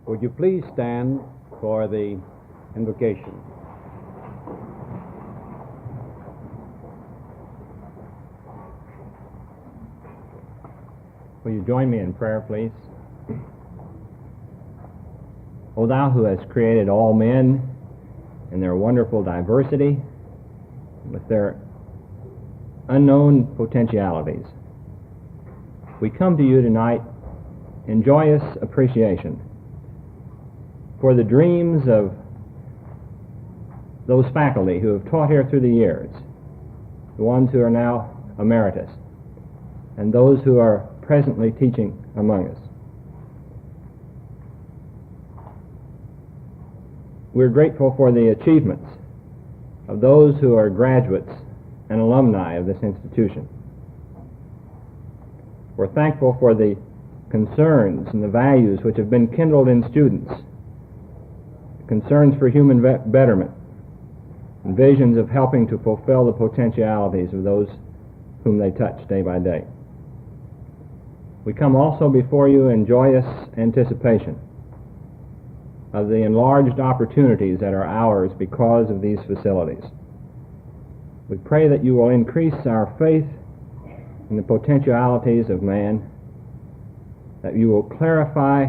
Would you please stand for the invocation? Will you join me in prayer, please? O Thou who hast created all men in their wonderful diversity, with their unknown potentialities, we come to you tonight in joyous appreciation for the dreams of those faculty who have taught here through the years, the ones who are now emeritus, and those who are presently teaching among us. We're grateful for the achievements of those who are graduates and alumni of this institution. We're thankful for the concerns and the values which have been kindled in students, concerns for human betterment, and visions of helping to fulfill the potentialities of those whom they touch day by day. We come also before you in joyous anticipation of the enlarged opportunities that are ours because of these facilities. We pray that you will increase our faith in the potentialities of man, that you will clarify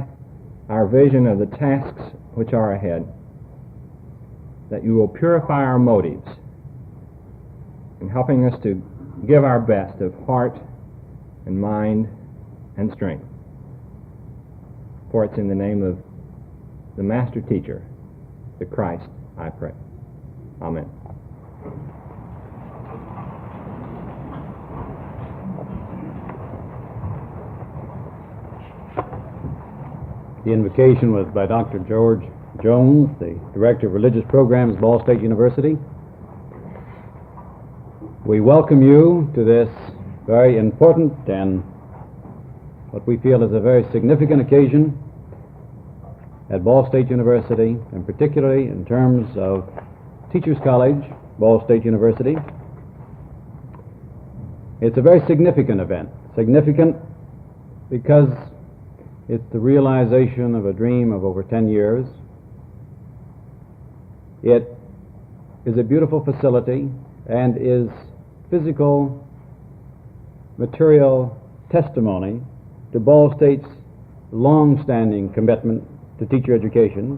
our vision of the tasks which are ahead, that you will purify our motives in helping us to give our best of heart and mind and strength. For it's in the name of the Master Teacher, the Christ, I pray. Amen. The invocation was by Dr. George Jones, the Director of Religious Programs at Ball State University. We welcome you to this very important and what we feel is a very significant occasion at Ball State University, and particularly in terms of Teachers College, Ball State University. It's a very significant event. Significant because it's the realization of a dream of over 10 years. It is a beautiful facility and is physical, material testimony to Ball State's long-standing commitment to teacher education.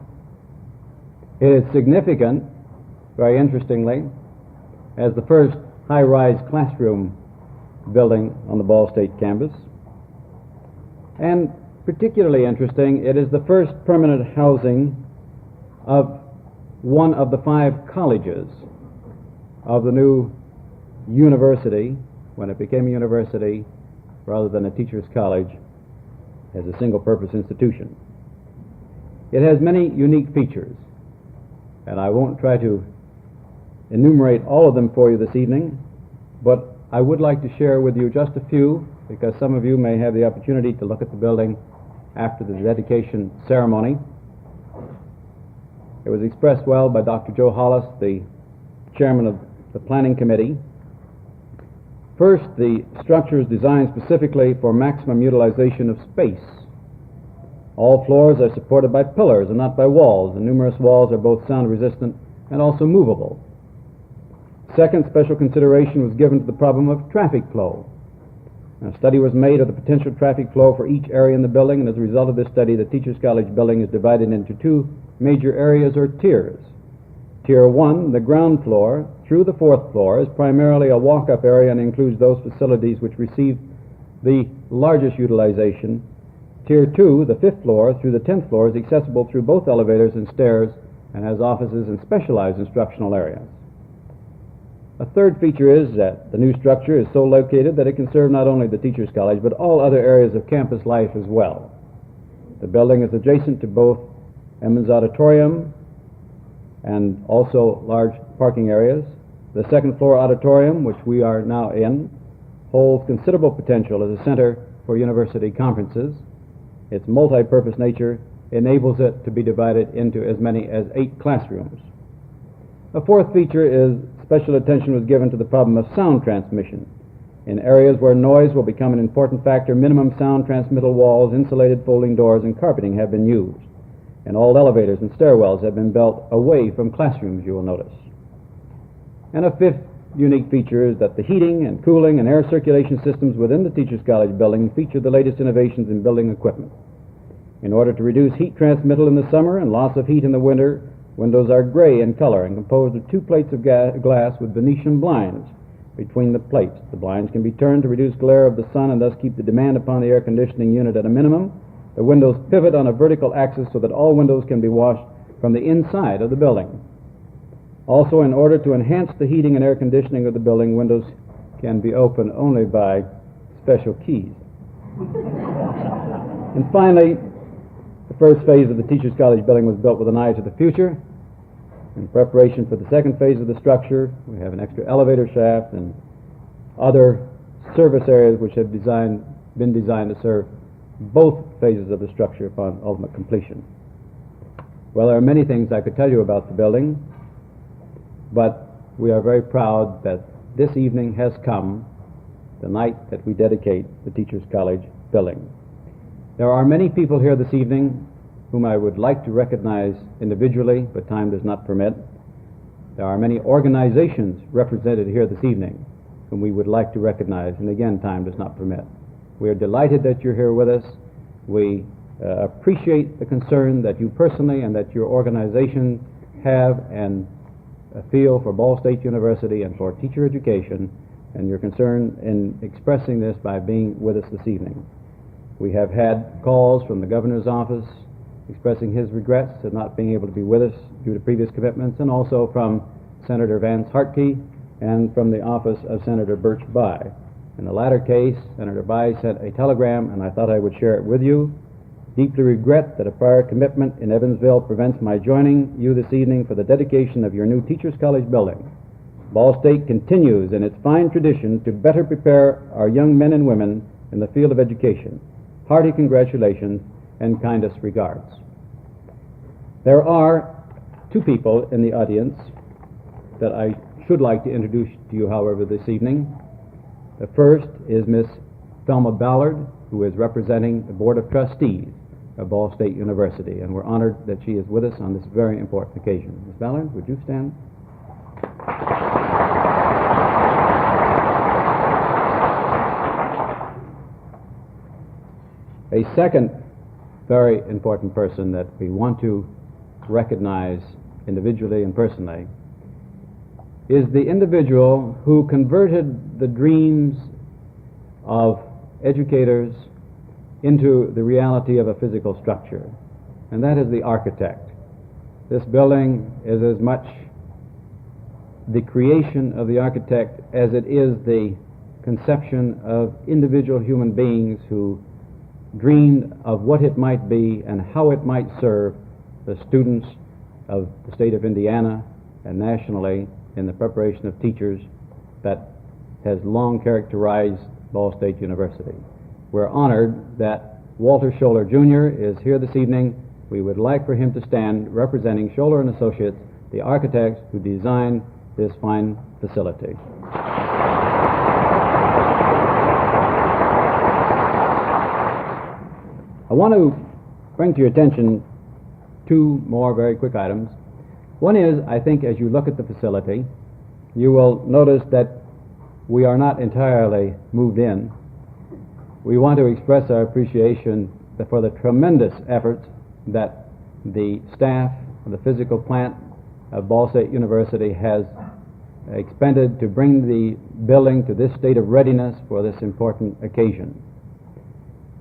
It is significant, very interestingly, as the first high-rise classroom building on the Ball State campus. And particularly interesting, it is the first permanent housing of one of the 5 colleges of the new university, when it became a university rather than a teacher's college as a single-purpose institution. It has many unique features, and I won't try to enumerate all of them for you this evening, but I would like to share with you just a few, because some of you may have the opportunity to look at the building after the dedication ceremony. It was expressed well by Dr. Joe Hollis, the chairman of the planning committee. First, the structure is designed specifically for maximum utilization of space. All floors are supported by pillars and not by walls, and numerous walls are both sound resistant and also movable. Second, special consideration was given to the problem of traffic flow. A study was made of the potential traffic flow for each area in the building, and as a result of this study, the Teachers College building is divided into 2 major areas or tiers. Tier 1, the ground floor, through the 4th floor, is primarily a walk-up area and includes those facilities which receive the largest utilization. Tier 2, the 5th floor, through the 10th floor, is accessible through both elevators and stairs and has offices and specialized instructional areas. A third feature is that the new structure is so located that it can serve not only the Teachers College but all other areas of campus life as well. The building is adjacent to both Emmons Auditorium and also large parking areas. The 2nd floor auditorium, which we are now in, holds considerable potential as a center for university conferences. Its multi-purpose nature enables it to be divided into as many as 8 classrooms. A fourth feature is special attention was given to the problem of sound transmission. In areas where noise will become an important factor, minimum sound transmittal walls, insulated folding doors, and carpeting have been used. and all elevators and stairwells have been built away from classrooms, you will notice. And a fifth unique feature is that the heating and cooling and air circulation systems within the Teachers College building feature the latest innovations in building equipment. In order to reduce heat transmittal in the summer and loss of heat in the winter, windows are gray in color and composed of 2 plates of glass with Venetian blinds between the plates. The blinds can be turned to reduce glare of the sun and thus keep the demand upon the air conditioning unit at a minimum. The windows pivot on a vertical axis so that all windows can be washed from the inside of the building. Also, in order to enhance the heating and air conditioning of the building, windows can be opened only by special keys. And finally, the first phase of the Teachers College building was built with an eye to the future. In preparation for the second phase of the structure, we have an extra elevator shaft and other service areas which have been designed to serve both phases of the structure upon ultimate completion. Well, there are many things I could tell you about the building, but we are very proud that this evening has come, the night that we dedicate the Teachers College building. There are many people here this evening whom I would like to recognize individually, but time does not permit. There are many organizations represented here this evening whom we would like to recognize, and again, time does not permit. We are delighted that you're here with us. We appreciate the concern that you personally and that your organization have and feel for Ball State University and for teacher education, and your concern in expressing this by being with us this evening. We have had calls from the governor's office expressing his regrets at not being able to be with us due to previous commitments, and also from Senator Vance Hartke and from the office of Senator Birch Bayh. In the latter case, Senator Bayh sent a telegram, and I thought I would share it with you. Deeply regret that a prior commitment in Evansville prevents my joining you this evening for the dedication of your new Teachers College building. Ball State continues in its fine tradition to better prepare our young men and women in the field of education. Hearty congratulations and kindest regards. There are 2 people in the audience that I should like to introduce to you, however, this evening. The first is Miss Thelma Ballard, who is representing the Board of Trustees of Ball State University, and we're honored that she is with us on this very important occasion. Ms. Ballard, would you stand? A second very important person that we want to recognize individually and personally is the individual who converted the dreams of educators into the reality of a physical structure, and that is the architect. This building is as much the creation of the architect as it is the conception of individual human beings who dreamed of what it might be and how it might serve the students of the state of Indiana and nationally in the preparation of teachers that has long characterized Ball State University. We're honored that Walter Scholler Jr. is here this evening. We would like for him to stand representing Scholler and Associates, the architects who designed this fine facility. I want to bring to your attention 2 more very quick items. One is, I think, as you look at the facility, you will notice that we are not entirely moved in. We want to express our appreciation for the tremendous efforts that the staff of the physical plant of Ball State University has expended to bring the building to this state of readiness for this important occasion.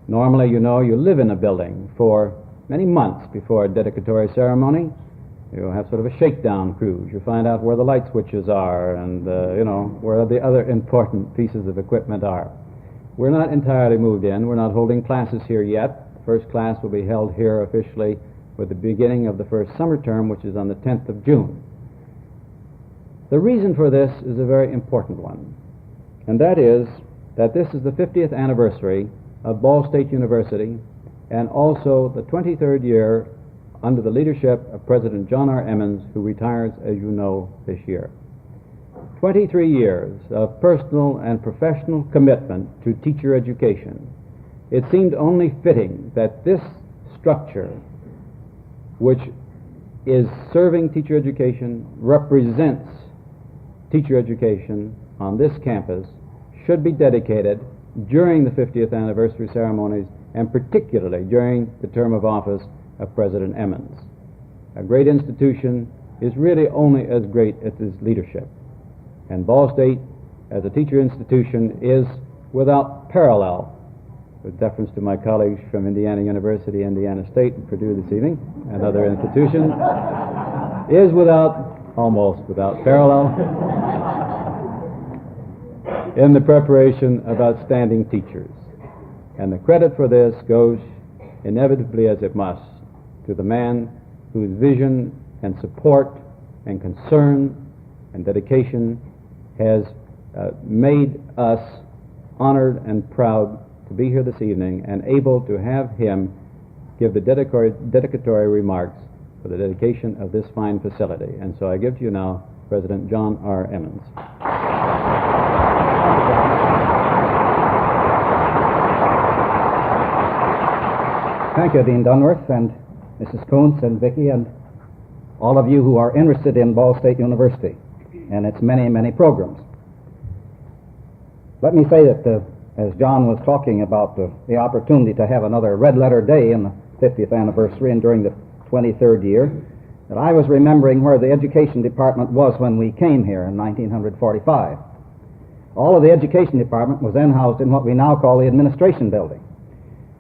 Normally, you know, you live in a building for many months before a dedicatory ceremony. You'll have sort of a shakedown cruise. You find out where the light switches are and, where the other important pieces of equipment are. We're not entirely moved in. We're not holding classes here yet. The first class will be held here officially with the beginning of the first summer term, which is on the 10th of June. The reason for this is a very important one, and that is that this is the 50th anniversary of Ball State University and also the 23rd year under the leadership of President John R. Emmons, who retires, as you know, this year. 23 years of personal and professional commitment to teacher education. It seemed only fitting that this structure which is serving teacher education, represents teacher education on this campus, should be dedicated during the 50th anniversary ceremonies, and particularly during the term of office of President Emmons. A great institution is really only as great as its leadership. And Ball State, as a teacher institution, is without parallel, with deference to my colleagues from Indiana University, Indiana State, and Purdue this evening, and other institutions, is almost without parallel in the preparation of outstanding teachers. And the credit for this goes, inevitably as it must, to the man whose vision and support and concern and dedication has made us honored and proud to be here this evening and able to have him give the dedicatory remarks for the dedication of this fine facility. And so I give to you now President John R. Emmons. Thank you, Dean Dunworth and Mrs. Koontz and Vicki and all of you who are interested in Ball State University and its many, many programs. Let me say that as John was talking about the opportunity to have another red letter day in the 50th anniversary and during the 23rd year, that I was remembering where the education department was when we came here in 1945. All of the education department was then housed in what we now call the administration building.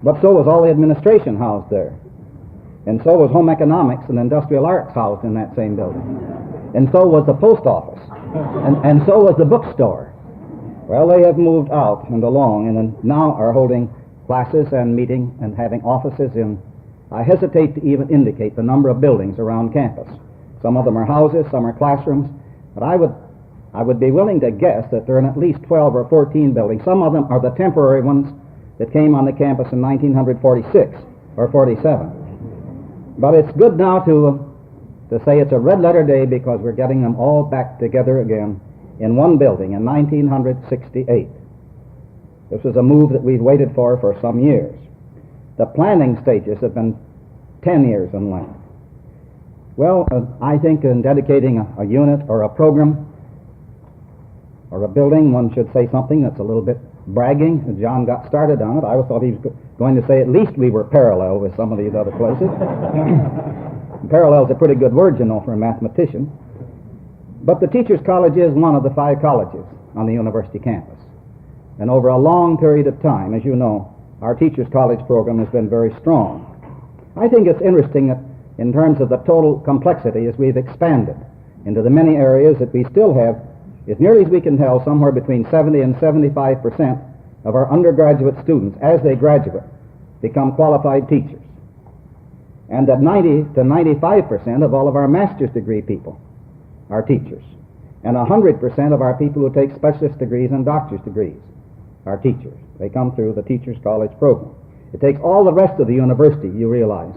But so was all the administration housed there. And so was home economics and industrial arts housed in that same building. And so was the post office. And so was the bookstore. Well, they have moved out and along and now are holding classes and meeting and having offices in, I hesitate to even indicate the number of buildings around campus. Some of them are houses, some are classrooms, but I would be willing to guess that there are at least 12 or 14 buildings. Some of them are the temporary ones that came on the campus in 1946 or 47. But it's good now to say it's a red letter day because we're getting them all back together again in one building in 1968. This was a move that we've waited for some years. The planning stages have been 10 years in length. Well, I think in dedicating a unit or a program or a building, one should say something that's a little bit bragging. John got started on it. I thought he was going to say at least we were parallel with some of these other places. Parallel's a pretty good word, you know, for a mathematician. But the Teachers College is one of the 5 colleges on the university campus. And over a long period of time, as you know, our Teachers College program has been very strong. I think it's interesting that in terms of the total complexity as we've expanded into the many areas that we still have, as nearly as we can tell, somewhere between 70 and 75% of our undergraduate students, as they graduate, become qualified teachers. And that 90 to 95% of all of our master's degree people are teachers. And 100% of our people who take specialist degrees and doctor's degrees are teachers. They come through the Teachers College program. It takes all the rest of the university, you realize,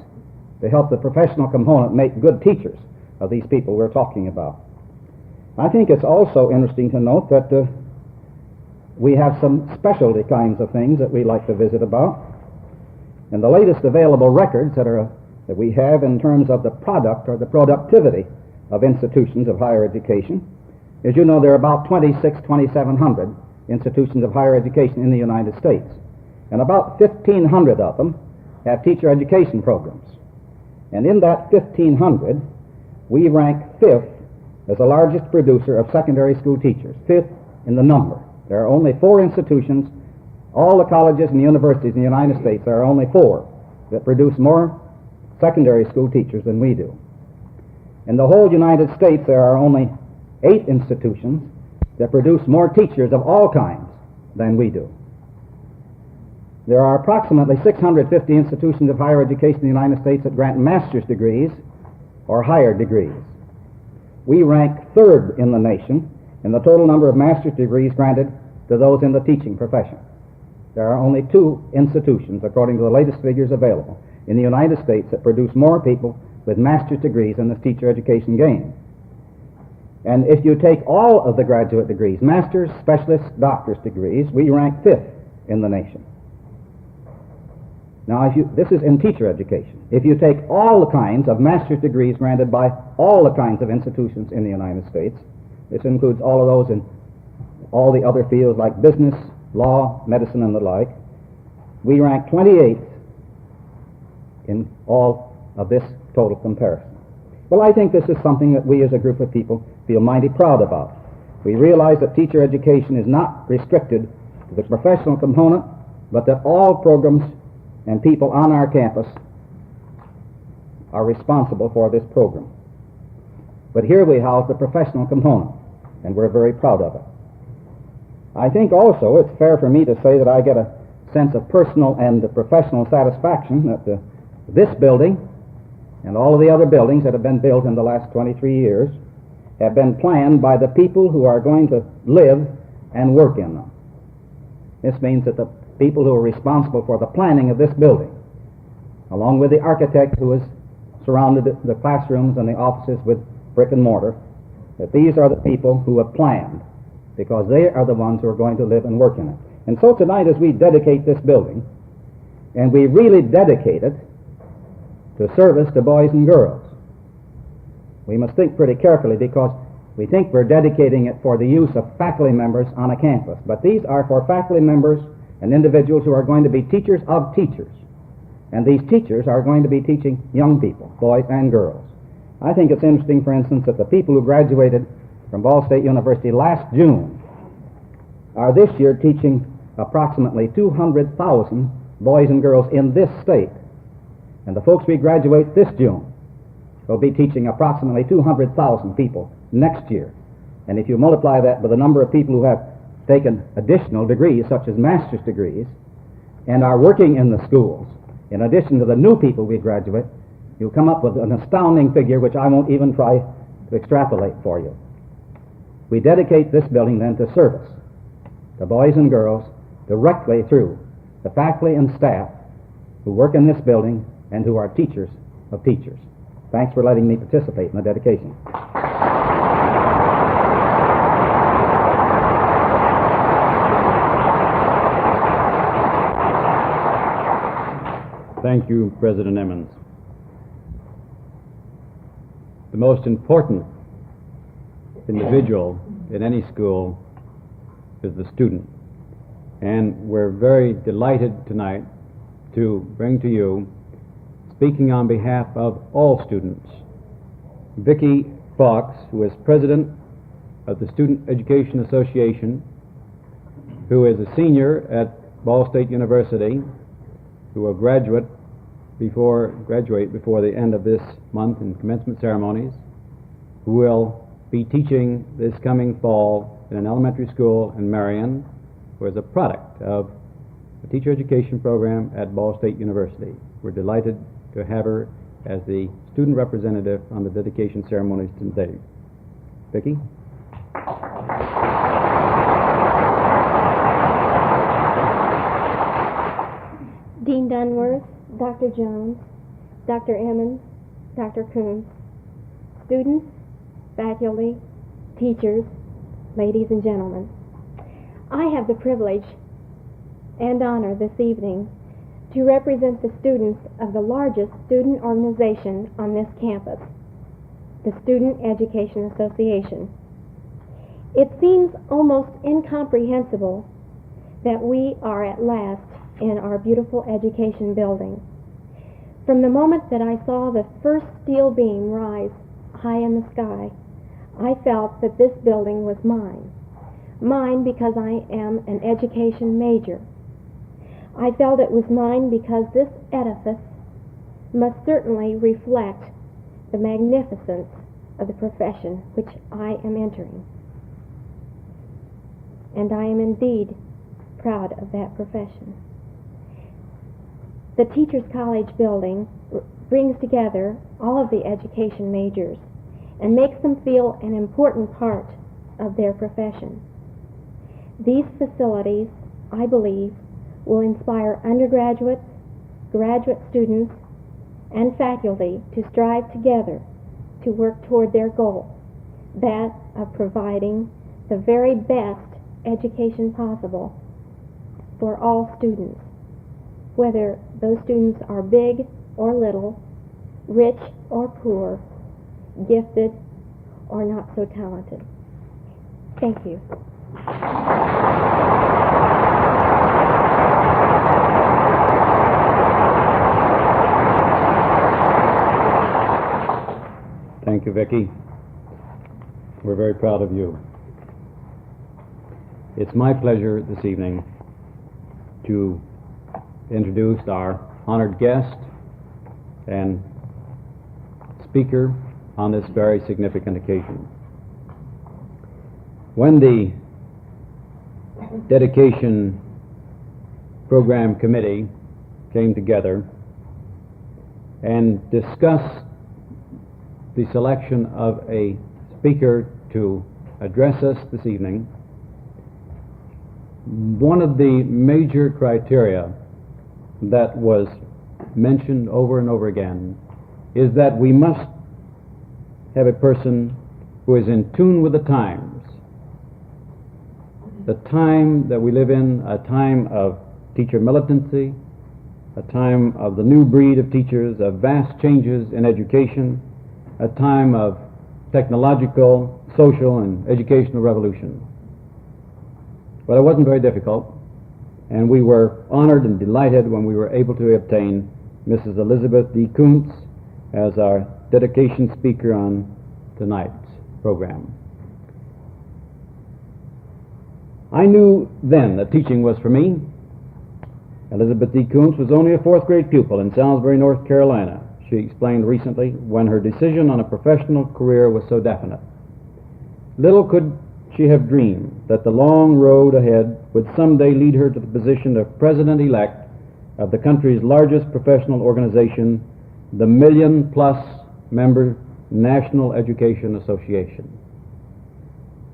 to help the professional component make good teachers of these people we're talking about. I think it's also interesting to note that we have some specialty kinds of things that we like to visit about. And the latest available records that we have in terms of the product or the productivity of institutions of higher education, as you know, there are about 2,700 institutions of higher education in the United States. And about 1,500 of them have teacher education programs. And in that 1,500, we rank 5th as the largest producer of secondary school teachers, 5th in the number. There are only 4 institutions, all the colleges and universities in the United States, there are only 4 that produce more secondary school teachers than we do. In the whole United States, there are only 8 institutions that produce more teachers of all kinds than we do. There are approximately 650 institutions of higher education in the United States that grant master's degrees or higher degrees. We rank 3rd in the nation in the total number of master's degrees granted to those in the teaching profession. There are only 2 institutions, according to the latest figures available, in the United States that produce more people with master's degrees in this teacher education game. And if you take all of the graduate degrees, master's, specialist, doctor's degrees, we rank 5th in the nation. Now, this is in teacher education. If you take all the kinds of master's degrees granted by all the kinds of institutions in the United States, this includes all of those in all the other fields like business, law, medicine, and the like, we rank 28th in all of this total comparison. Well, I think this is something that we as a group of people feel mighty proud about. We realize that teacher education is not restricted to the professional component, but that all programs and people on our campus are responsible for this program. But here we house the professional component, and we're very proud of it. I think also it's fair for me to say that I get a sense of personal and professional satisfaction that this building and all of the other buildings that have been built in the last 23 years have been planned by the people who are going to live and work in them. This means that the people who are responsible for the planning of this building, along with the architect who has surrounded the classrooms and the offices with brick and mortar, that these are the people who have planned, because they are the ones who are going to live and work in it. And so tonight, as we dedicate this building, and we really dedicate it to service to boys and girls, we must think pretty carefully, because we think we're dedicating it for the use of faculty members on a campus. But these are for faculty members and individuals who are going to be teachers of teachers. And these teachers are going to be teaching young people, boys and girls. I think it's interesting, for instance, that the people who graduated from Ball State University last June are this year teaching approximately 200,000 boys and girls in this state. And the folks we graduate this June will be teaching approximately 200,000 people next year. And if you multiply that by the number of people who have taken additional degrees, such as master's degrees, and are working in the schools, in addition to the new people we graduate, you'll come up with an astounding figure which I won't even try to extrapolate for you. We dedicate this building then to service the boys and girls directly through the faculty and staff who work in this building and who are teachers of teachers. Thanks for letting me participate in the dedication. Thank you, President Emmons. The most important individual in any school is the student. And we're very delighted tonight to bring to you, speaking on behalf of all students, Vicki Fox, who is president of the Student Education Association, who is a senior at Ball State University, who will graduate before the end of this month in commencement ceremonies, who will be teaching this coming fall in an elementary school in Marion, who is a product of the teacher education program at Ball State University. We're delighted to have her as the student representative on the dedication ceremonies today. Vicki? Dean Dunworth, Dr. Jones, Dr. Emmons, Dr. Koontz, students, faculty, teachers, ladies and gentlemen. I have the privilege and honor this evening to represent the students of the largest student organization on this campus, the Student Education Association. It seems almost incomprehensible that we are at last in our beautiful education building. From the moment that I saw the first steel beam rise high in the sky, I felt that this building was mine. Mine because I am an education major. I felt it was mine because this edifice must certainly reflect the magnificence of the profession which I am entering. And I am indeed proud of that profession. The Teachers College building brings together all of the education majors and makes them feel an important part of their profession. These facilities, I believe, will inspire undergraduates, graduate students, and faculty to strive together to work toward their goal, that of providing the very best education possible for all students, whether Those students are big or little, rich or poor, gifted or not so talented. Thank you. Thank you, Vicki. We're very proud of you. It's my pleasure this evening to introduce our honored guest and speaker on this very significant occasion. When the dedication program committee came together and discussed the selection of a speaker to address us this evening, one of the major criteria that was mentioned over and over again is that we must have a person who is in tune with the times. The time that we live in, a time of teacher militancy, a time of the new breed of teachers, of vast changes in education, a time of technological, social, and educational revolution. But it wasn't very difficult, and we were honored and delighted when we were able to obtain Mrs. Elizabeth D. Koontz as our dedication speaker on tonight's program. I knew then that teaching was for me. Elizabeth D. Koontz was only a fourth grade pupil in Salisbury, North Carolina, she explained recently, when her decision on a professional career was so definite. Little could she have dreamed that the long road ahead would someday lead her to the position of president-elect of the country's largest professional organization, the million-plus member National Education Association.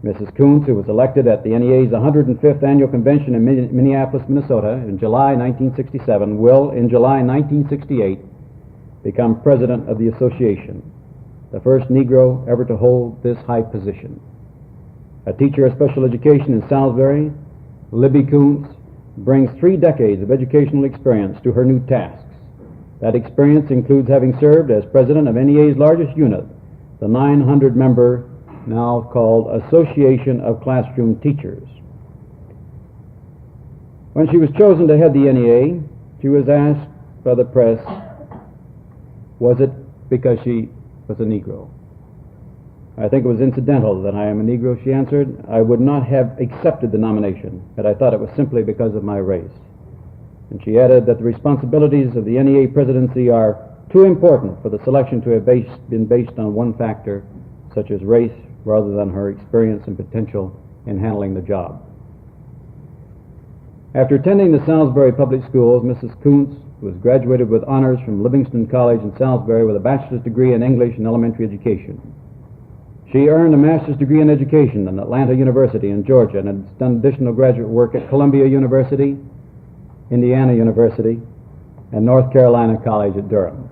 Mrs. Koontz, who was elected at the NEA's 105th Annual Convention in Minneapolis, Minnesota in July 1967, will, in July 1968, become president of the association, the first Negro ever to hold this high position. A teacher of special education in Salisbury, Libby Koontz brings 3 decades of educational experience to her new tasks. That experience includes having served as president of NEA's largest unit, the 900-member, now called Association of Classroom Teachers. When she was chosen to head the NEA, she was asked by the press, was it because she was a Negro? I think it was incidental that I am a Negro, she answered. I would not have accepted the nomination had I thought it was simply because of my race. And she added that the responsibilities of the NEA presidency are too important for the selection to have been based on one factor, such as race, rather than her experience and potential in handling the job. After attending the Salisbury Public Schools, Mrs. Koontz was graduated with honors from Livingston College in Salisbury with a bachelor's degree in English and elementary education. She earned a master's degree in education at Atlanta University in Georgia and has done additional graduate work at Columbia University, Indiana University, and North Carolina College at Durham.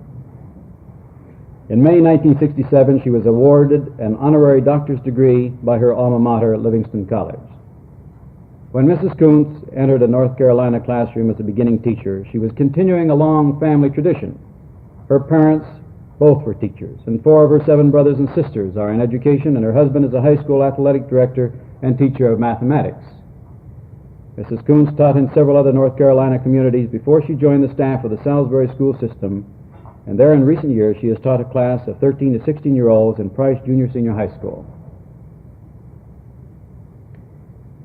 In May 1967, she was awarded an honorary doctor's degree by her alma mater, Livingston College. When Mrs. Koontz entered a North Carolina classroom as a beginning teacher, she was continuing a long family tradition. Her parents both were teachers, and 4 of her 7 brothers and sisters are in education, and her husband is a high school athletic director and teacher of mathematics. Mrs. Koontz taught in several other North Carolina communities before she joined the staff of the Salisbury school system, and there in recent years she has taught a class of 13 to 16-year-olds in Price Junior Senior High School.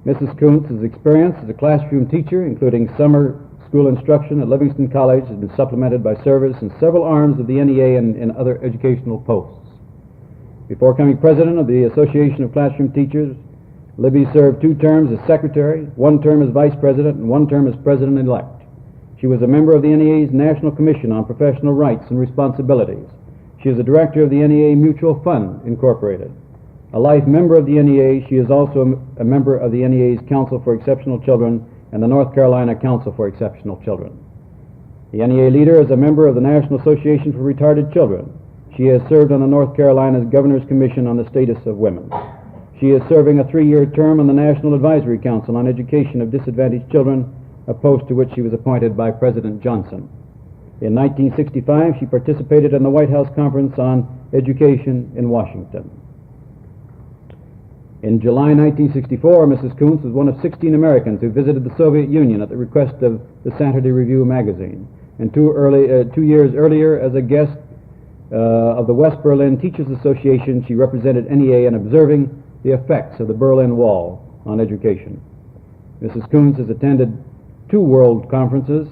Mrs. Koontz's experience as a classroom teacher, including summer school instruction at Livingston College, has been supplemented by service in several arms of the NEA and in other educational posts. Before becoming president of the Association of Classroom Teachers, Libby served 2 terms as secretary, 1 term as vice president, and 1 term as president-elect. She was a member of the NEA's National Commission on Professional Rights and Responsibilities. She is a director of the NEA Mutual Fund, Incorporated. A life member of the NEA, she is also a member of the NEA's Council for Exceptional Children and the North Carolina Council for Exceptional Children. The NEA leader is a member of the National Association for Retarded Children. She has served on the North Carolina's Governor's Commission on the Status of Women. She is serving a 3-year term on the National Advisory Council on Education of Disadvantaged Children, a post to which she was appointed by President Johnson. In 1965, she participated in the White House Conference on Education in Washington. In July 1964, Mrs. Koontz was one of 16 Americans who visited the Soviet Union at the request of the Saturday Review magazine. And 2 years earlier, as a guest of the West Berlin Teachers Association, she represented NEA in observing the effects of the Berlin Wall on education. Mrs. Koontz has attended 2 world conferences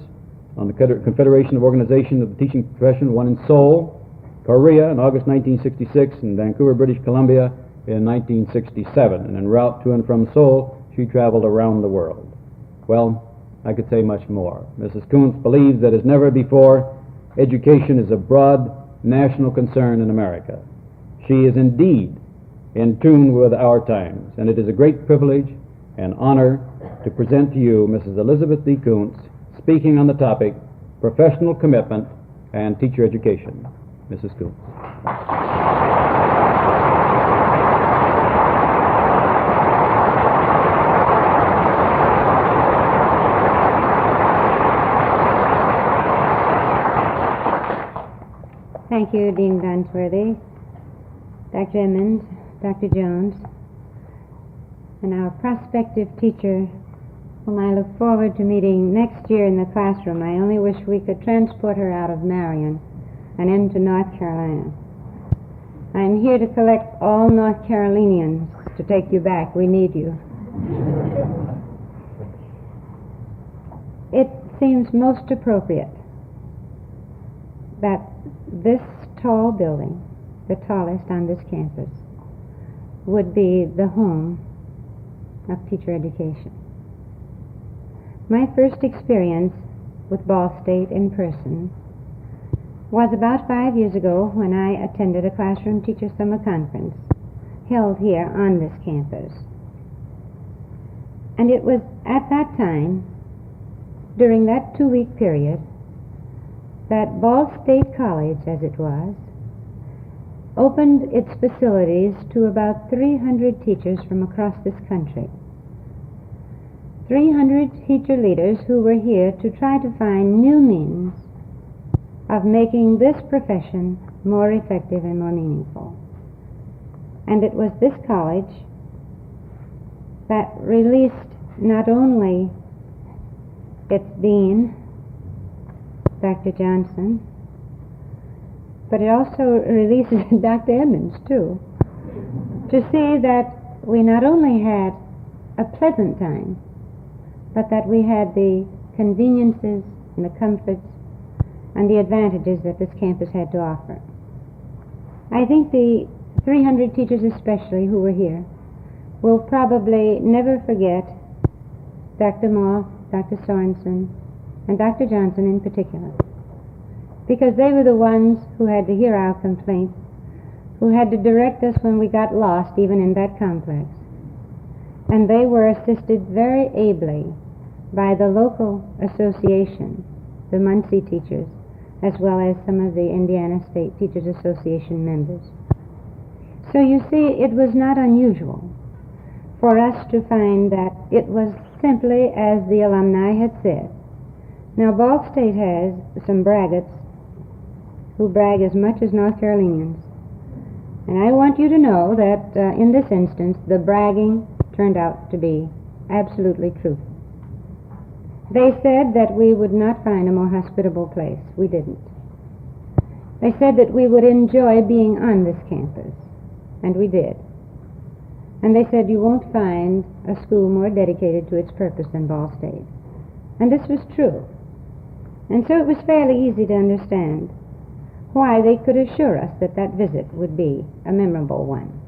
on the Confederation of Organization of the Teaching Profession, one in Seoul, Korea in August 1966, and Vancouver, British Columbia in 1967. And en route to and from Seoul, she traveled around the world. Well, I could say much more. Mrs. Koontz believes that as never before, education is a broad national concern in America. She is indeed in tune with our times, and it is a great privilege and honor to present to you Mrs. Elizabeth D. Koontz, speaking on the topic, Professional Commitment and Teacher Education. Mrs. Koontz. Thank you, Dean Dunsworthy, Dr. Emmons, Dr. Jones, and our prospective teacher, whom I look forward to meeting next year in the classroom. I only wish we could transport her out of Marion and into North Carolina. I am here to collect all North Carolinians to take you back. We need you. It seems most appropriate that this tall building, the tallest on this campus, would be the home of teacher education. My first experience with Ball State in person was about 5 years ago when I attended a classroom teacher summer conference held here on this campus. And it was at that time, during that 2-week period, that Ball State College, as it was, opened its facilities to about 300 teachers from across this country. 300 teacher leaders who were here to try to find new means of making this profession more effective and more meaningful. And it was this college that released not only its dean, Dr. Johnson, but it also releases Dr. Emmons, too, to see that we not only had a pleasant time, but that we had the conveniences and the comforts and the advantages that this campus had to offer. I think the 300 teachers especially who were here will probably never forget Dr. Moth, Dr. Sorensen, and Dr. Johnson in particular, because they were the ones who had to hear our complaints, who had to direct us when we got lost even in that complex. And they were assisted very ably by the local association, the Muncie teachers, as well as some of the Indiana State Teachers Association members. So you see, it was not unusual for us to find that it was simply as the alumni had said. Now, Ball State has some braggarts who brag as much as North Carolinians. And I want you to know that in this instance, the bragging turned out to be absolutely true. They said that we would not find a more hospitable place. We didn't. They said that we would enjoy being on this campus. And we did. And they said you won't find a school more dedicated to its purpose than Ball State. And this was true. And so it was fairly easy to understand why they could assure us that that visit would be a memorable one.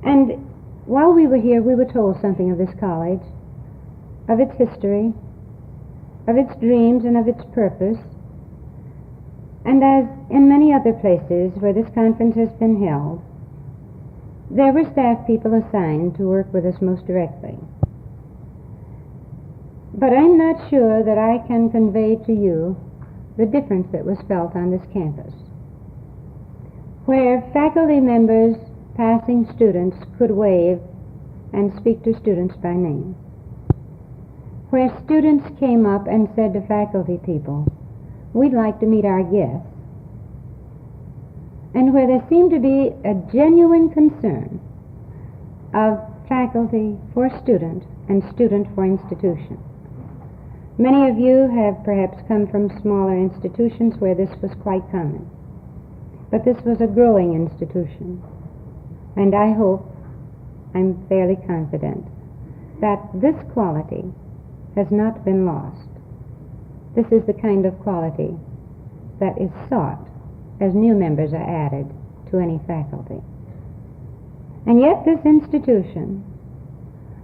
And while we were here, we were told something of this college, of its history, of its dreams, and of its purpose. And as in many other places where this conference has been held, there were staff people assigned to work with us most directly. But I'm not sure that I can convey to you the difference that was felt on this campus, where faculty members passing students could wave and speak to students by name, where students came up and said to faculty people, we'd like to meet our guests, and where there seemed to be a genuine concern of faculty for student and student for institution. Many of you have perhaps come from smaller institutions where this was quite common, but this was a growing institution, and I hope, I'm fairly confident, that this quality has not been lost. This is the kind of quality that is sought as new members are added to any faculty. And yet this institution,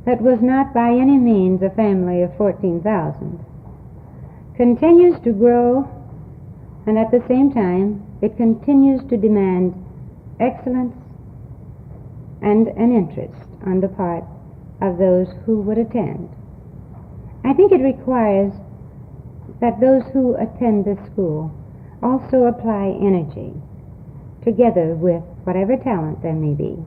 that was not by any means a family of 14,000, continues to grow, and at the same time it continues to demand excellence and an interest on the part of those who would attend. I think it requires that those who attend this school also apply energy, together with whatever talent there may be,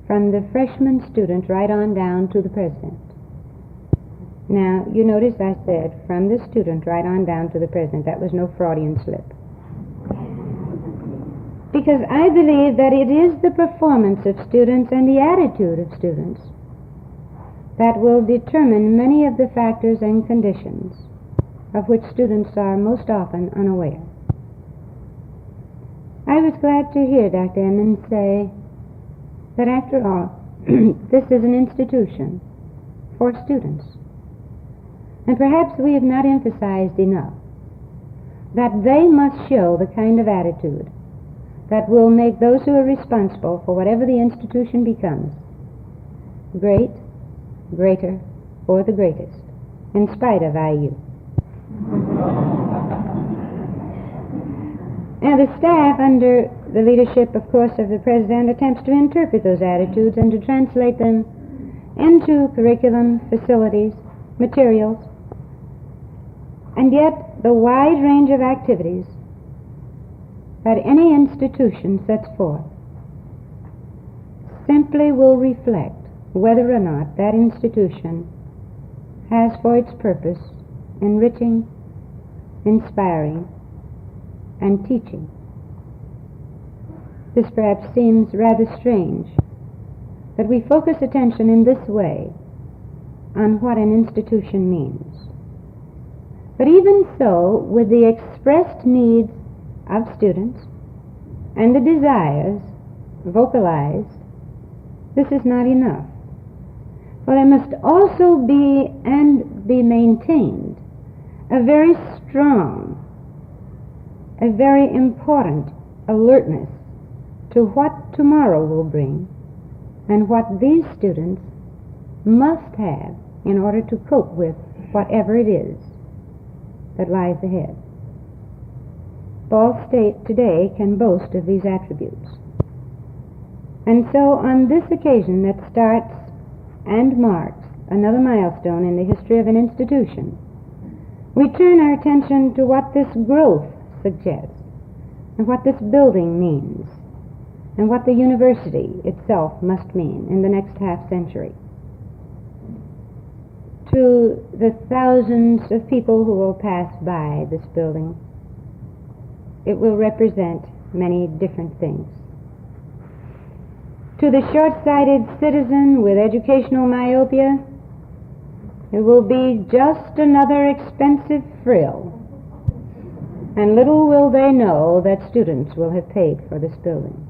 from the freshman student right on down to the president. Now, you notice I said from the student right on down to the president. That was no Freudian slip. Because I believe that it is the performance of students and the attitude of students that will determine many of the factors and conditions of which students are most often unaware. I was glad to hear Dr. Emmons say that after all, this is an institution for students. And perhaps we have not emphasized enough that they must show the kind of attitude that will make those who are responsible for whatever the institution becomes great, greater, or the greatest, in spite of IU. Now, the staff, under the leadership, of course, of the president, attempts to interpret those attitudes and to translate them into curriculum, facilities, materials, and yet the wide range of activities that any institution sets forth simply will reflect whether or not that institution has for its purpose enriching, inspiring, and teaching. This perhaps seems rather strange, that we focus attention in this way on what an institution means. But even so, with the expressed needs of students and the desires vocalized, this is not enough. For there must also be and be maintained a very strong, a very important alertness to what tomorrow will bring and what these students must have in order to cope with whatever it is that lies ahead. Ball State today can boast of these attributes. And so on this occasion that starts and marks another milestone in the history of an institution, we turn our attention to what this growth suggests, and what this building means, and what the university itself must mean in the next half-century. To the thousands of people who will pass by this building, it will represent many different things. To the short-sighted citizen with educational myopia, it will be just another expensive frill, and little will they know that students will have paid for this building.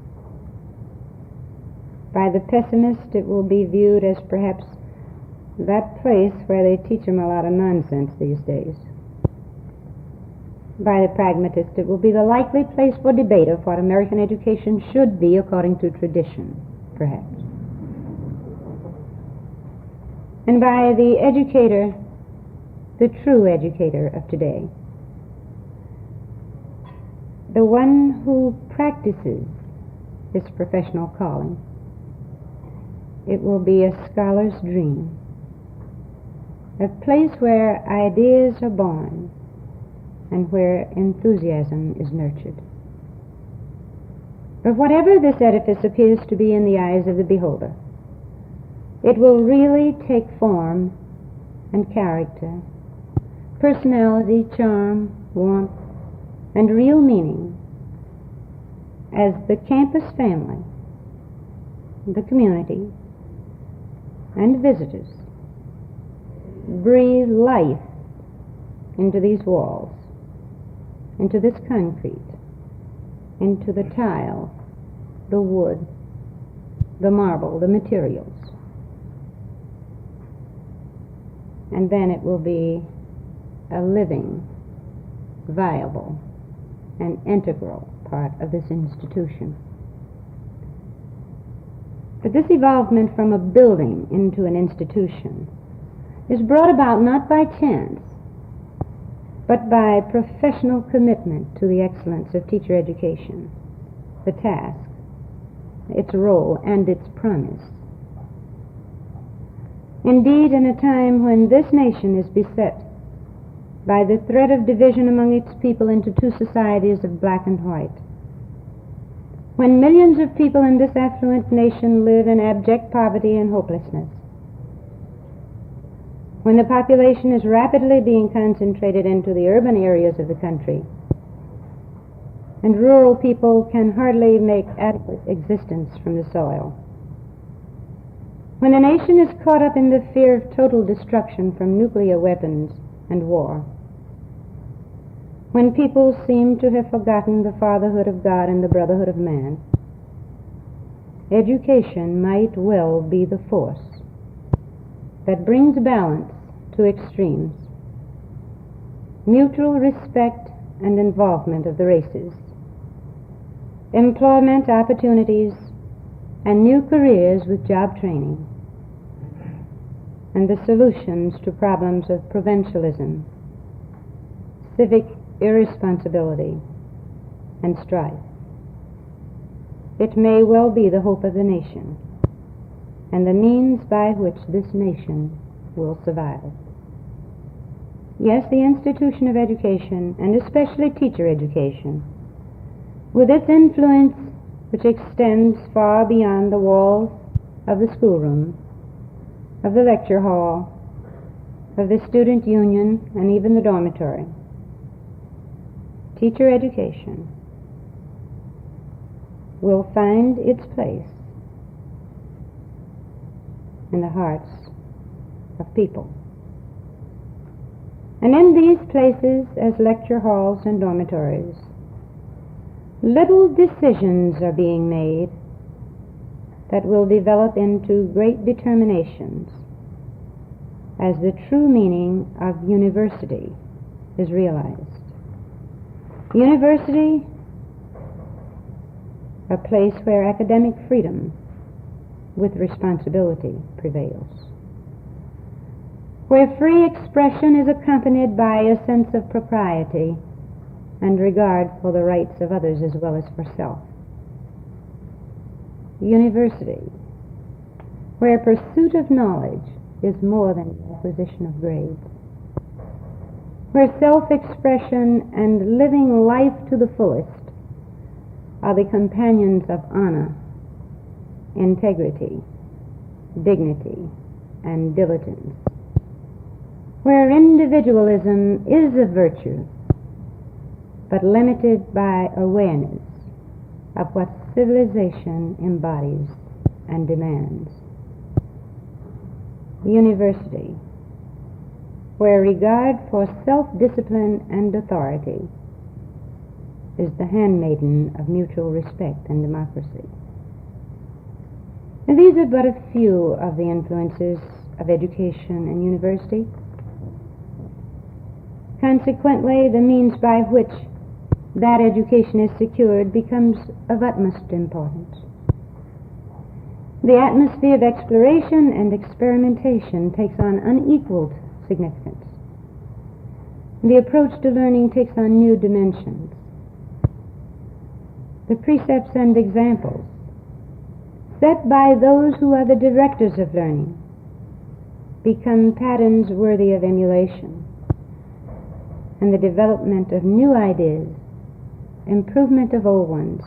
By the pessimist, it will be viewed as perhaps that place where they teach them a lot of nonsense these days. By the pragmatist, it will be the likely place for debate of what American education should be according to tradition, perhaps. And by the educator, the true educator of today, the one who practices his professional calling, it will be a scholar's dream, a place where ideas are born and where enthusiasm is nurtured. But whatever this edifice appears to be in the eyes of the beholder, it will really take form and character personality, charm, warmth, and real meaning as the campus family, the community, and visitors breathe life into these walls, into this concrete, into the tile, the wood, the marble, the materials. And then it will be a living, viable, and integral part of this institution. But this evolvement from a building into an institution is brought about not by chance, but by professional commitment to the excellence of teacher education, the task, its role, and its promise. Indeed, in a time when this nation is beset by the threat of division among its people into two societies of black and white, when millions of people in this affluent nation live in abject poverty and hopelessness, when the population is rapidly being concentrated into the urban areas of the country, and rural people can hardly make adequate existence from the soil, when a nation is caught up in the fear of total destruction from nuclear weapons and war, when people seem to have forgotten the fatherhood of God and the brotherhood of man, education might well be the force that brings balance to extremes, mutual respect and involvement of the races, employment opportunities, and new careers with job training, and the solutions to problems of provincialism, civic irresponsibility, and strife. It may well be the hope of the nation, and the means by which this nation will survive. Yes, the institution of education, and especially teacher education, with its influence which extends far beyond the walls of the schoolroom, of the lecture hall, of the student union, and even the dormitory. Teacher education will find its place in the hearts of people. And in these places, as lecture halls and dormitories, little decisions are being made that will develop into great determinations as the true meaning of university is realized. University, a place where academic freedom with responsibility prevails, where free expression is accompanied by a sense of propriety and regard for the rights of others as well as for self. University, where pursuit of knowledge is more than the acquisition of grades, where self-expression and living life to the fullest are the companions of honor, integrity, dignity, and diligence, where individualism is a virtue, but limited by awareness of what civilization embodies and demands. University, where regard for self-discipline and authority is the handmaiden of mutual respect and democracy. And these are but a few of the influences of education and university. Consequently, the means by which that education is secured becomes of utmost importance. The atmosphere of exploration and experimentation takes on unequaled significance. The approach to learning takes on new dimensions. The precepts and examples set by those who are the directors of learning become patterns worthy of emulation, and the development of new ideas, improvement of old ones,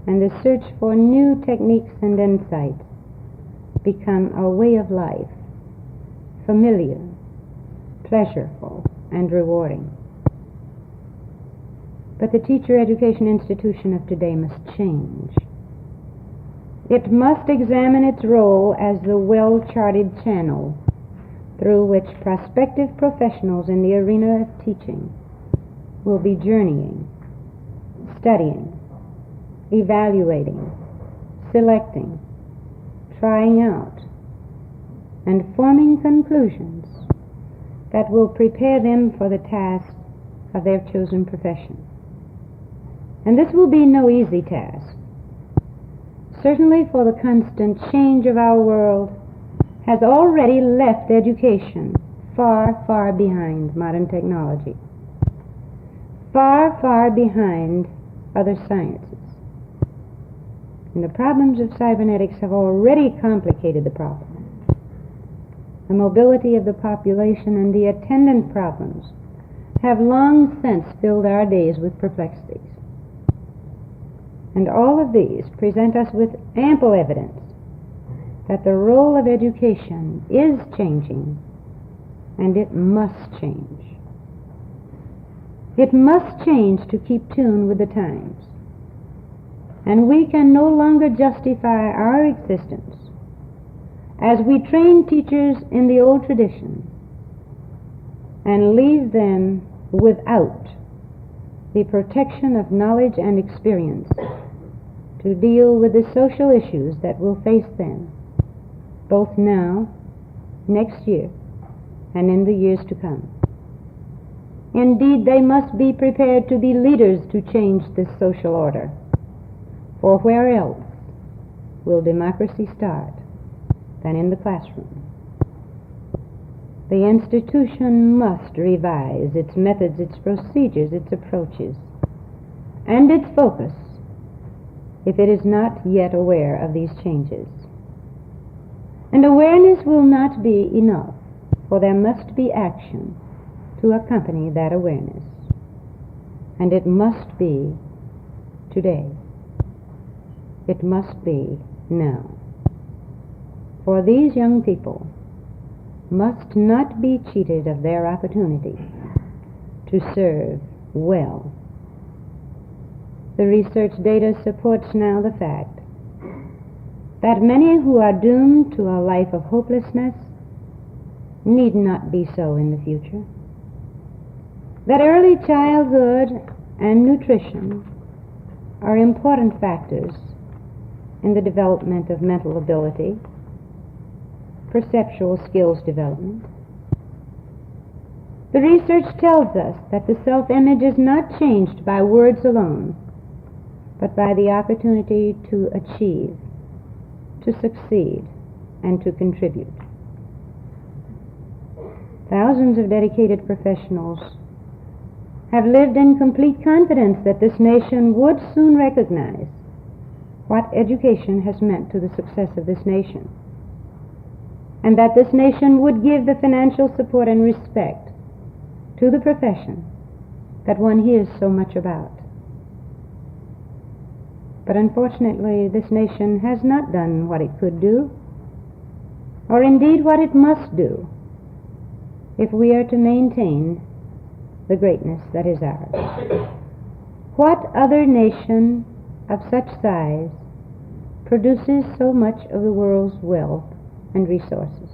and the search for new techniques and insight become a way of life, familiar, pleasurable, and rewarding. But the teacher education institution of today must change. It must examine its role as the well-charted channel through which prospective professionals in the arena of teaching will be journeying, studying, evaluating, selecting, trying out, and forming conclusions that will prepare them for the task of their chosen profession. And this will be no easy task. Certainly, for the constant change of our world has already left education far, far behind modern technology, far, far behind other sciences. And the problems of cybernetics have already complicated the problem. The mobility of the population and the attendant problems have long since filled our days with perplexities. And all of these present us with ample evidence that the role of education is changing, and it must change. It must change to keep tune with the times. And we can no longer justify our existence as we train teachers in the old tradition and leave them without the protection of knowledge and experience to deal with the social issues that will face them both now, next year, and in the years to come. Indeed, they must be prepared to be leaders to change this social order. For where else will democracy start than in the classroom? The institution must revise its methods, its procedures, its approaches, and its focus if it is not yet aware of these changes. And awareness will not be enough, for there must be action to accompany that awareness. And it must be today. It must be now. For these young people must not be cheated of their opportunity to serve well. The research data supports now the fact that many who are doomed to a life of hopelessness need not be so in the future. That early childhood and nutrition are important factors in the development of mental ability, perceptual skills development. The research tells us that the self-image is not changed by words alone, but by the opportunity to achieve, to succeed, and to contribute. Thousands of dedicated professionals have lived in complete confidence that this nation would soon recognize what education has meant to the success of this nation, and that this nation would give the financial support and respect to the profession that one hears so much about. But unfortunately, this nation has not done what it could do, or indeed what it must do, if we are to maintain the greatness that is ours. What other nation of such size produces so much of the world's wealth and resources?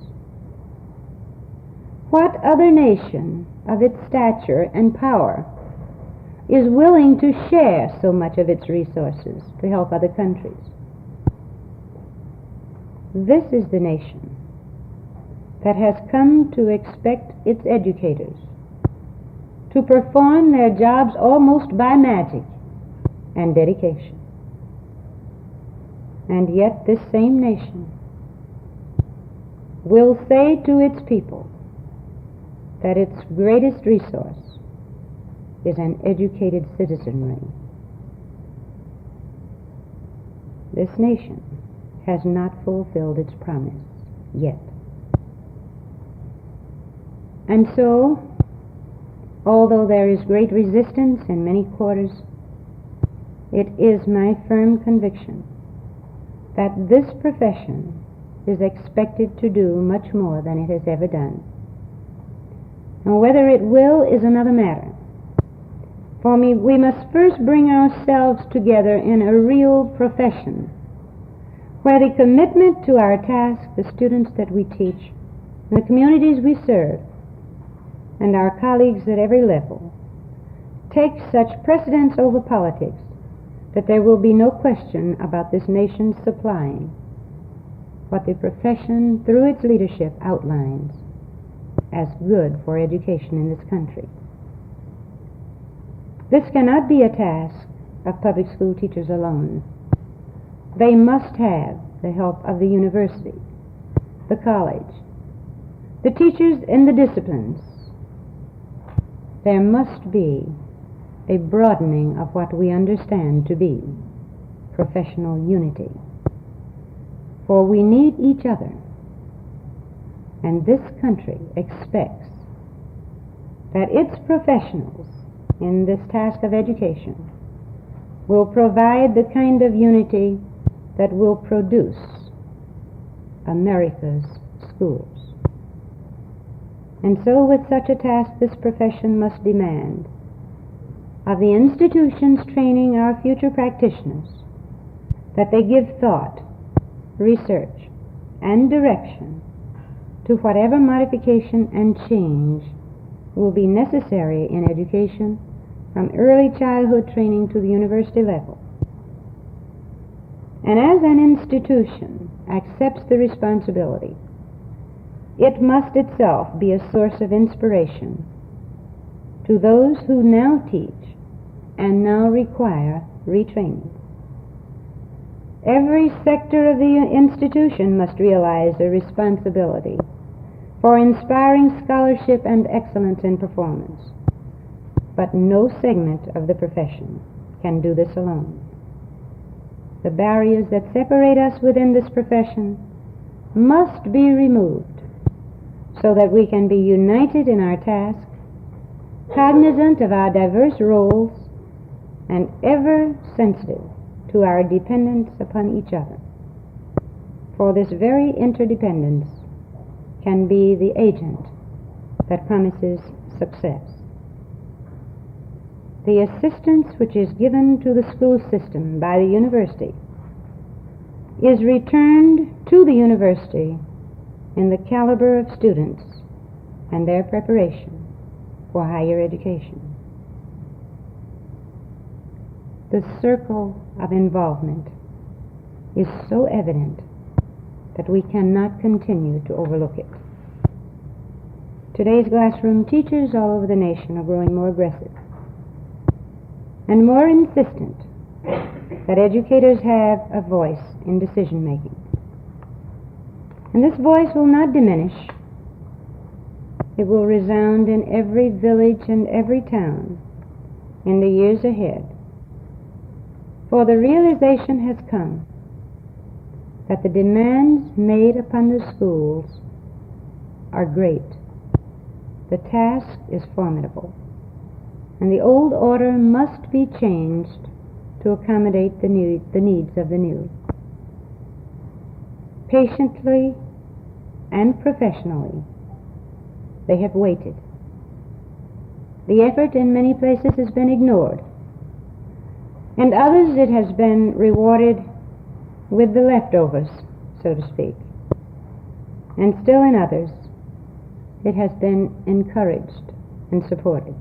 What other nation of its stature and power is willing to share so much of its resources to help other countries? This is the nation that has come to expect its educators to perform their jobs almost by magic and dedication. And yet this same nation will say to its people that its greatest resource is an educated citizenry. This nation has not fulfilled its promise yet. And so, although there is great resistance in many quarters, it is my firm conviction that this profession is expected to do much more than it has ever done. And whether it will is another matter. For me, we must first bring ourselves together in a real profession, where the commitment to our task, the students that we teach, and the communities we serve, and our colleagues at every level, takes such precedence over politics that there will be no question about this nation supplying what the profession, through its leadership, outlines as good for education in this country. This cannot be a task of public school teachers alone. They must have the help of the university, the college, the teachers in the disciplines. There must be a broadening of what we understand to be professional unity. For we need each other, and this country expects that its professionals in this task of education will provide the kind of unity that will produce America's schools. And so with such a task, this profession must demand of the institutions training our future practitioners that they give thought, research, and direction to whatever modification and change will be necessary in education from early childhood training to the university level. And as an institution accepts the responsibility, it must itself be a source of inspiration to those who now teach and now require retraining. Every sector of the institution must realize a responsibility for inspiring scholarship and excellence in performance. But no segment of the profession can do this alone. The barriers that separate us within this profession must be removed so that we can be united in our task, cognizant of our diverse roles, and ever sensitive to our dependence upon each other. For this very interdependence can be the agent that promises success. The assistance which is given to the school system by the university is returned to the university in the caliber of students and their preparation for higher education. The circle of involvement is so evident that we cannot continue to overlook it. Today's classroom teachers all over the nation are growing more aggressive and more insistent that educators have a voice in decision making. And this voice will not diminish. It will resound in every village and every town in the years ahead. For the realization has come that the demands made upon the schools are great. The task is formidable, and the old order must be changed to accommodate the needs of the new. Patiently and professionally, they have waited. The effort in many places has been ignored, and others it has been rewarded with the leftovers, so to speak. And still in others, it has been encouraged and supported.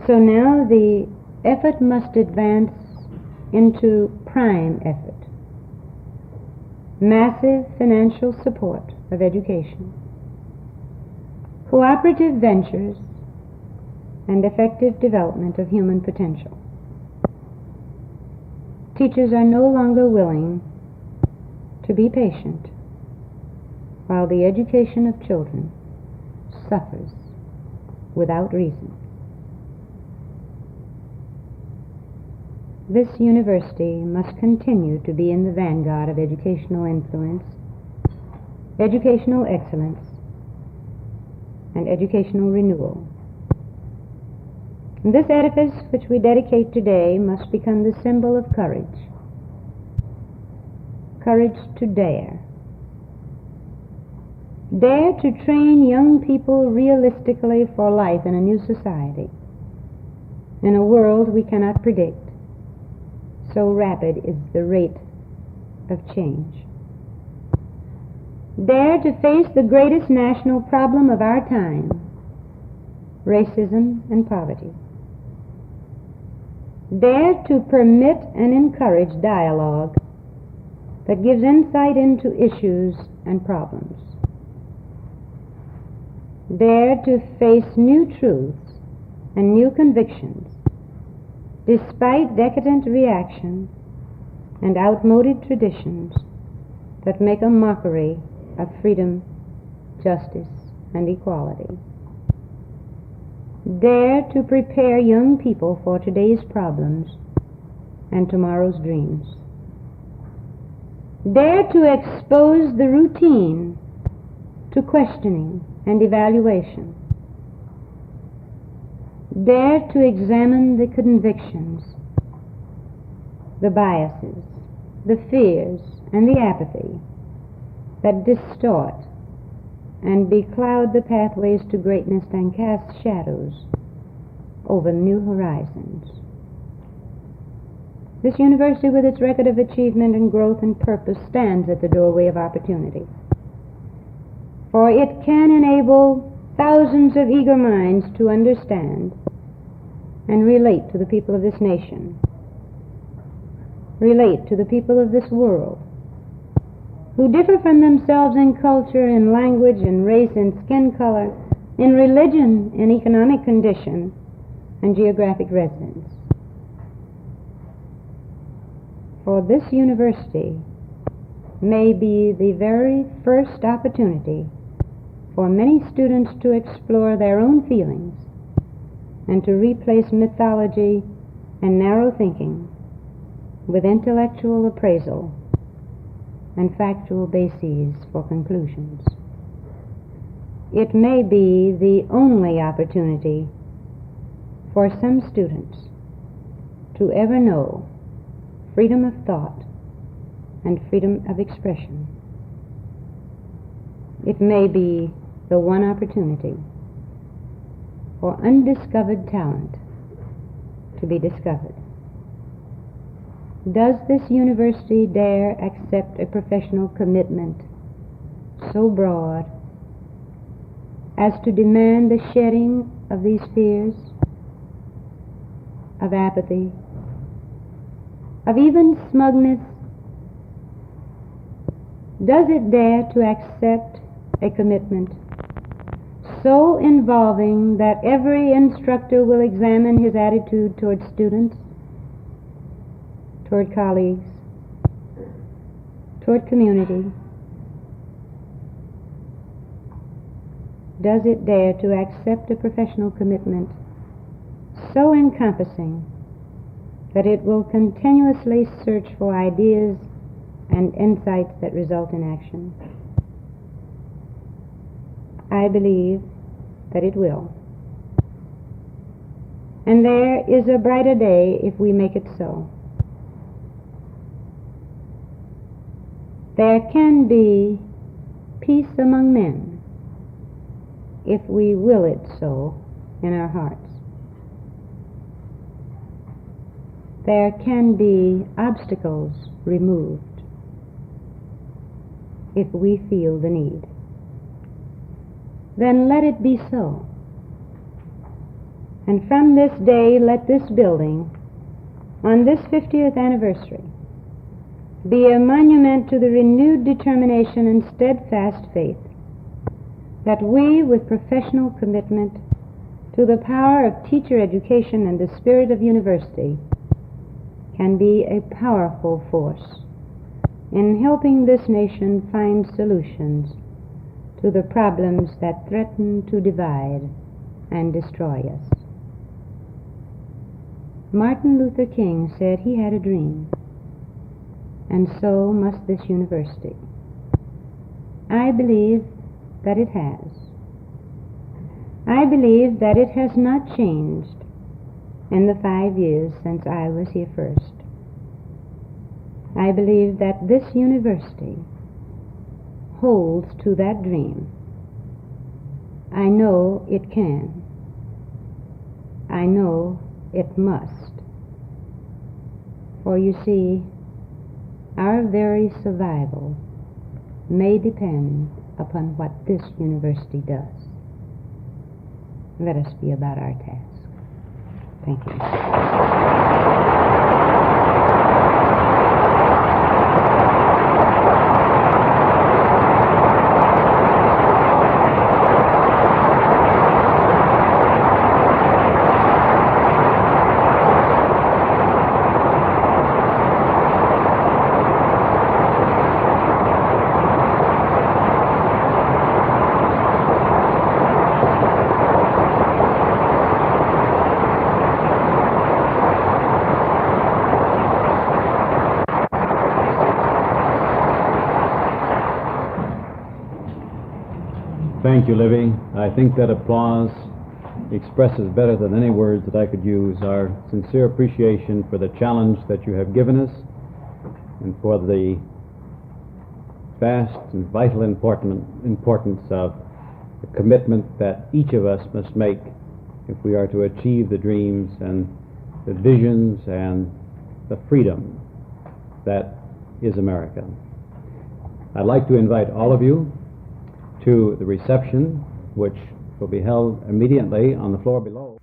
So now the effort must advance into prime effort. Massive financial support of education, cooperative ventures, and effective development of human potential. Teachers are no longer willing to be patient while the education of children suffers without reason. This university must continue to be in the vanguard of educational influence, educational excellence, and educational renewal. And this edifice which we dedicate today must become the symbol of courage. Courage to dare. Dare to train young people realistically for life in a new society, in a world we cannot predict. So rapid is the rate of change. Dare to face the greatest national problem of our time, racism and poverty. Dare to permit and encourage dialogue that gives insight into issues and problems. Dare to face new truths and new convictions despite decadent reaction and outmoded traditions that make a mockery of freedom, justice, and equality. Dare to prepare young people for today's problems and tomorrow's dreams. Dare to expose the routine to questioning and evaluation. Dare to examine the convictions, the biases, the fears, and the apathy that distort and becloud the pathways to greatness and cast shadows over new horizons. This university, with its record of achievement and growth and purpose, stands at the doorway of opportunity. For it can enable thousands of eager minds to understand and relate to the people of this nation, relate to the people of this world, who differ from themselves in culture, in language, in race, in skin color, in religion, in economic condition, and geographic residence. For this university may be the very first opportunity for many students to explore their own feelings and to replace mythology and narrow thinking with intellectual appraisal and factual bases for conclusions. It may be the only opportunity for some students to ever know freedom of thought and freedom of expression. It may be the one opportunity for undiscovered talent to be discovered. Does this university dare accept a professional commitment so broad as to demand the shedding of these fears, of apathy, of even smugness? Does it dare to accept a commitment so involving that every instructor will examine his attitude toward students, toward colleagues, toward community? Does it dare to accept a professional commitment so encompassing that it will continuously search for ideas and insights that result in action? I believe that it will. And there is a brighter day if we make it so. There can be peace among men if we will it so in our hearts. There can be obstacles removed if we feel the need. Then let it be so. And from this day, let this building, on this 50th anniversary, be a monument to the renewed determination and steadfast faith that we, with professional commitment to the power of teacher education and the spirit of university, can be a powerful force in helping this nation find solutions to the problems that threaten to divide and destroy us. Martin Luther King said he had a dream, and so must this university. I believe that it has. I believe that it has not changed in the 5 years since I was here first. I believe that this university holds to that dream I know it can. I know it must. For you see, our very survival may depend upon what this university does. Let us be about our task. Thank you. Thank you, Livy. I think that applause expresses better than any words that I could use our sincere appreciation for the challenge that you have given us and for the vast and vital importance of the commitment that each of us must make if we are to achieve the dreams and the visions and the freedom that is America. I'd like to invite all of you to the reception, which will be held immediately on the floor below.